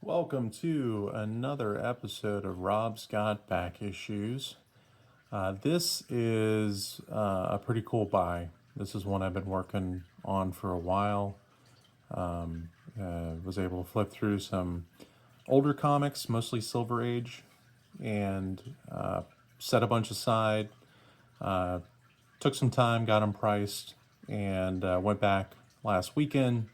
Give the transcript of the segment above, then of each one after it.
Welcome to another episode of Rob Scott Back Issues. This is a pretty cool buy. This is one I've been working on for a while. Was able to flip through some older comics, mostly Silver Age, and set a bunch aside. Took some time, got them priced, and went back last weekend.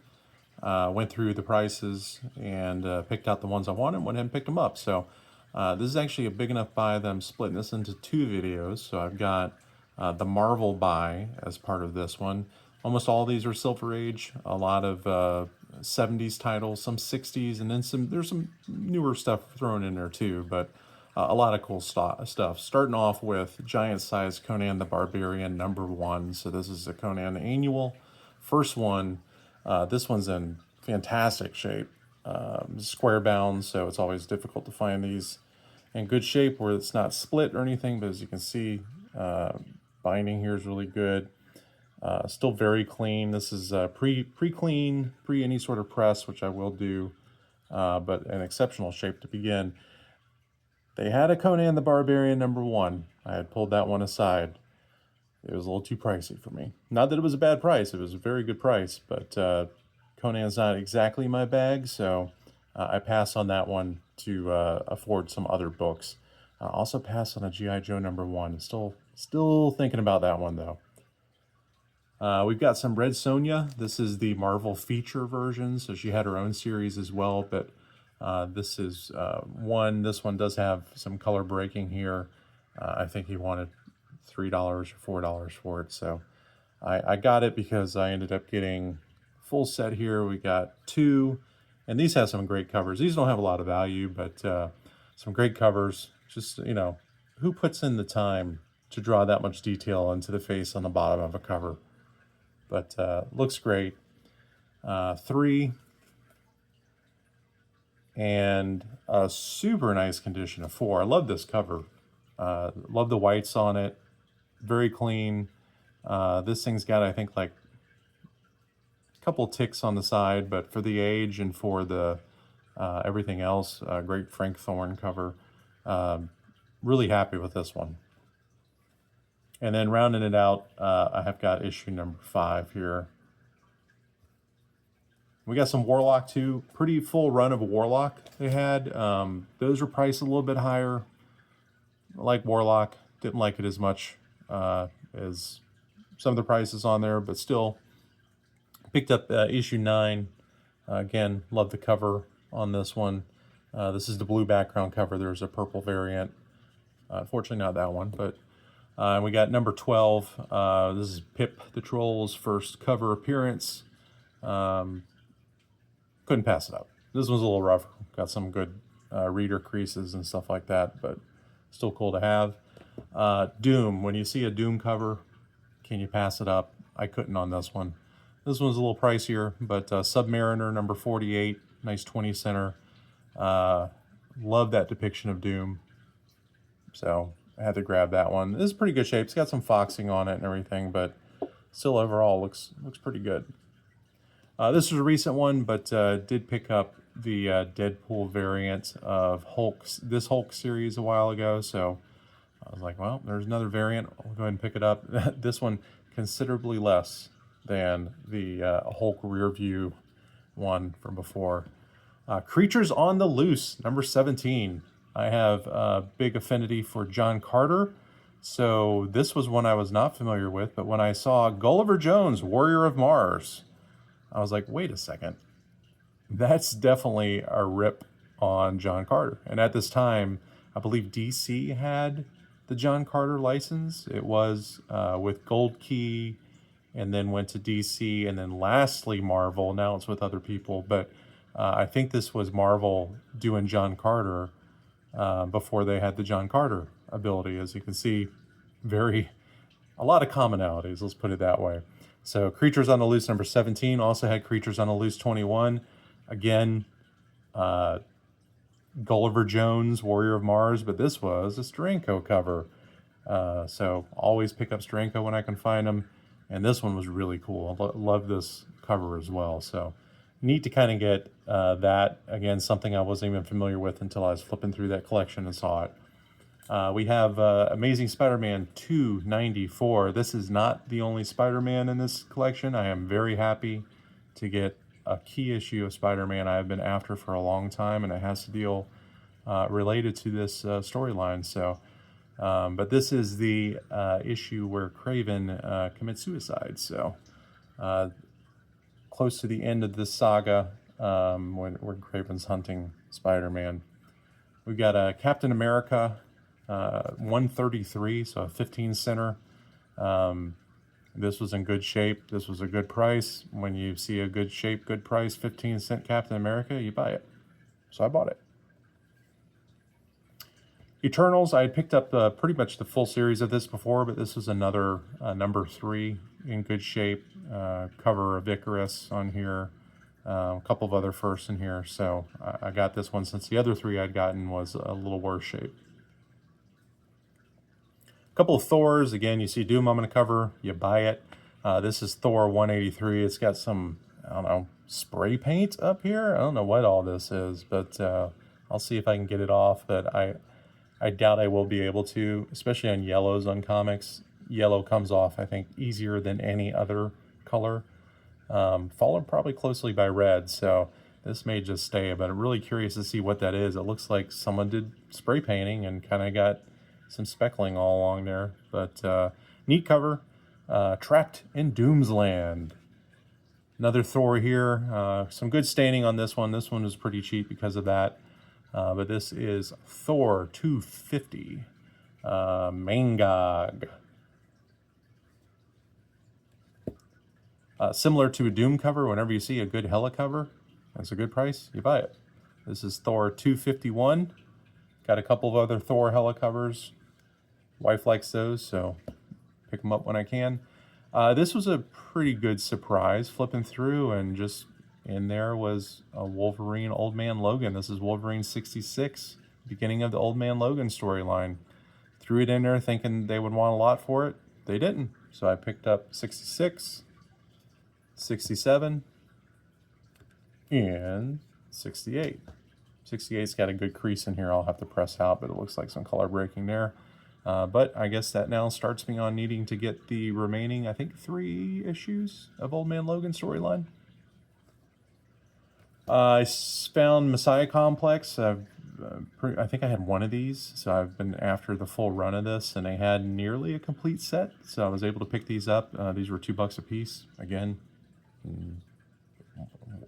Went through the prices and picked out the ones I wanted, went ahead and picked them up. So this is actually a big enough buy that I'm splitting this into two videos. So I've got the Marvel buy as part of this one. Almost all of these are Silver Age, a lot of 70s titles, some 60s, and then there's some newer stuff thrown in there too, but a lot of cool stuff. Starting off with giant size Conan the Barbarian #1. So this is a Conan annual. First one. This one's in fantastic shape, square bound, so it's always difficult to find these in good shape where it's not split or anything, but as you can see, binding here is really good. Still very clean. This is pre-clean, pre any sort of press, which I will do, but an exceptional shape to begin. They had a Conan the Barbarian #1. I had pulled that one aside. It was a little too pricey for me. Not that it was a bad price. It was a very good price, but Conan's not exactly my bag, so I pass on that one to afford some other books. Also pass on a G.I. Joe #1. Still thinking about that one, though. We've got some Red Sonja. This is the Marvel feature version, so she had her own series as well, but this is one. This one does have some color breaking here. I think he wanted $3 or $4 for it, so I got it because I ended up getting full set here. We got two, and these have some great covers. These don't have a lot of value, but some great covers. Just, who puts in the time to draw that much detail into the face on the bottom of a cover? But looks great. 3, and a super nice condition of 4. I love this cover. Love the whites on it. Very clean. This thing's got, I think, like a couple ticks on the side, but for the age and for the everything else, great Frank Thorne cover. Really happy with this one. And then rounding it out, I have got issue #5 here. We got some Warlock too. Pretty full run of Warlock they had. Those were priced a little bit higher. I like Warlock. Didn't like it as much as some of the prices on there, but still picked up issue 9. Again, love the cover on this one. This is the blue background cover. There's a purple variant. Unfortunately, not that one, but we got #12. This is Pip the Troll's first cover appearance. Couldn't pass it up. This one's a little rough. Got some good reader creases and stuff like that, but still cool to have. Doom. When you see a Doom cover, can you pass it up? I couldn't on this one. This one's a little pricier, but Submariner #48, nice 20 center. Love that depiction of Doom, so I had to grab that one. This is pretty good shape. It's got some foxing on it and everything, but still overall looks pretty good. This was a recent one, but did pick up the Deadpool variant of this Hulk series a while ago, so I was like, well, there's another variant. I'll go ahead and pick it up. This one considerably less than the Hulk rear view one from before. Creatures on the Loose, #17. I have a big affinity for John Carter, so this was one I was not familiar with, but when I saw Gulliver Jones, Warrior of Mars, I was like, wait a second. That's definitely a rip on John Carter. And at this time, I believe DC had the John Carter license. It was with Gold Key, and then went to DC, and then lastly Marvel. Now it's with other people, but I think this was Marvel doing John Carter before they had the John Carter ability. As you can see, a lot of commonalities, let's put it that way. So Creatures on the Loose #17 also had Creatures on the Loose 21. Again, Gulliver Jones, Warrior of Mars, but this was a Steranko cover. So always pick up Steranko when I can find them. And this one was really cool. I love this cover as well. So neat to kind of get that. Again, something I wasn't even familiar with until I was flipping through that collection and saw it. We have Amazing Spider-Man 294. This is not the only Spider-Man in this collection. I am very happy to get a key issue of Spider-Man I have been after for a long time, and it has to deal related to this storyline. So, but this is the issue where Kraven commits suicide. So, close to the end of this saga, when Kraven's hunting Spider-Man. We've got a Captain America 133, so a 15 center. This was in good shape. This was a good price. When you see a good shape, good price, 15-cent Captain America, you buy it. So I bought it. Eternals, I had picked up pretty much the full series of this before, but this was another number 3 in good shape. Cover of Icarus on here. A couple of other firsts in here. So I got this one since the other 3 I'd gotten was a little worse shape. A couple of Thors. Again, you see Doom on the cover, you buy it. This is Thor 183. It's got some, I don't know, spray paint up here. I don't know what all this is, but I'll see if I can get it off. But I doubt I will be able to, especially on yellows on comics. Yellow comes off, I think, easier than any other color. Followed probably closely by red, so this may just stay, but I'm really curious to see what that is. It looks like someone did spray painting and kind of got some speckling all along there, but neat cover. Trapped in Doomsland. Another Thor here. Some good staining on this one. This one was pretty cheap because of that, but this is Thor 250. Mangog. Similar to a Doom cover, whenever you see a good Hela cover, that's a good price, you buy it. This is Thor 251. Got a couple of other Thor Hela covers. Wife likes those, so pick them up when I can. This was a pretty good surprise, flipping through, and just in there was a Wolverine Old Man Logan. This is Wolverine 66, beginning of the Old Man Logan storyline. Threw it in there thinking they would want a lot for it. They didn't, so I picked up 66, 67, and 68. 68's got a good crease in here. I'll have to press out, but it looks like some color breaking there. But I guess that now starts me on needing to get the remaining, I think, 3 issues of Old Man Logan storyline. I found Messiah Complex. I think I had one of these, so I've been after the full run of this, and they had nearly a complete set, so I was able to pick these up. These were $2 a piece. Again,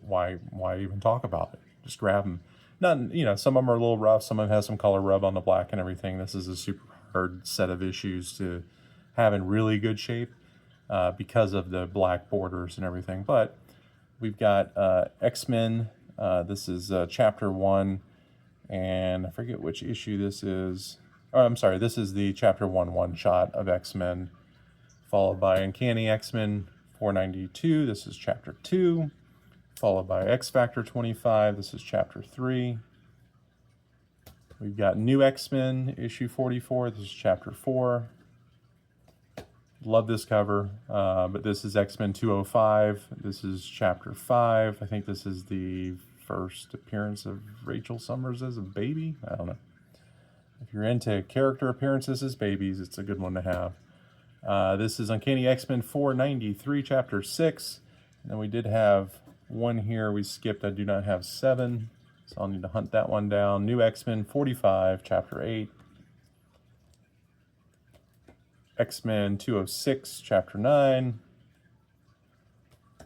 why even talk about it? Just grab them. Not, you know, some of them are a little rough. Some of them have some color rub on the black and everything. This is a super hard set of issues to have in really good shape because of the black borders and everything. But we've got X-Men. This is chapter 1, and I forget which issue this is. Oh, I'm sorry. This is the chapter 1 one-shot of X-Men, followed by Uncanny X-Men 492. This is chapter 2, followed by X-Factor 25. This is chapter 3. We've got New X-Men, issue 44. This is chapter 4. Love this cover, but this is X-Men 205. This is chapter 5. I think this is the first appearance of Rachel Summers as a baby. I don't know. If you're into character appearances as babies, it's a good one to have. This is Uncanny X-Men 493, chapter 6. And then we did have one here we skipped. I do not have 7, so I'll need to hunt that one down. New X-Men 45, chapter 8. X-Men 206, chapter 9.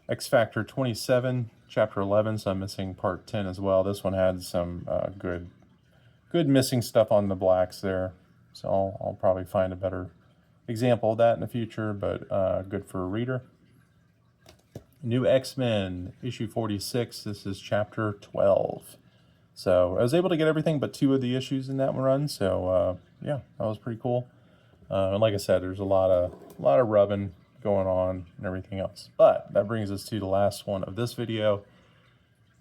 X-Factor 27, chapter 11, so I'm missing part 10 as well. This one had some good missing stuff on the blacks there, so I'll probably find a better example of that in the future, but good for a reader. New X-Men, issue 46. This is chapter 12. So I was able to get everything but 2 of the issues in that one run, so yeah, that was pretty cool. And like I said, there's a lot of rubbing going on and everything else. But that brings us to the last one of this video,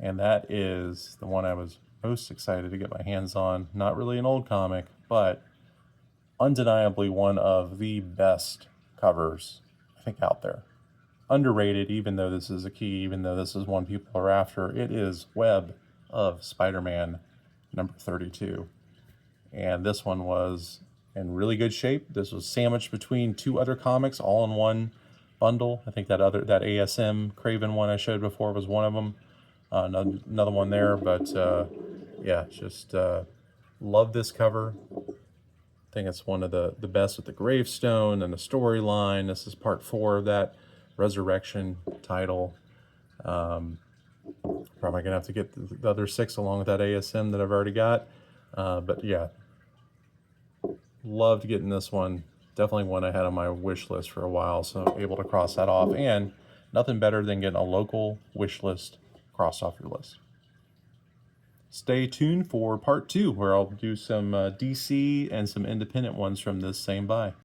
and that is the one I was most excited to get my hands on. Not really an old comic, but undeniably one of the best covers, I think, out there. underrated, even though this is a key, even though this is one people are after. It is Web of Spider-Man number 32. And this one was in really good shape. This was sandwiched between two other comics all in one bundle. I think that ASM Craven one I showed before was one of them. Another one there, but yeah, just love this cover. I think it's one of the best with the gravestone and the storyline. This is part 4 of that Resurrection title. Probably gonna have to get the other 6 along with that ASM that I've already got. But yeah, loved getting this one. Definitely one I had on my wish list for a while, so able to cross that off. And nothing better than getting a local wish list crossed off your list. Stay tuned for part 2, where I'll do some DC and some independent ones from this same buy.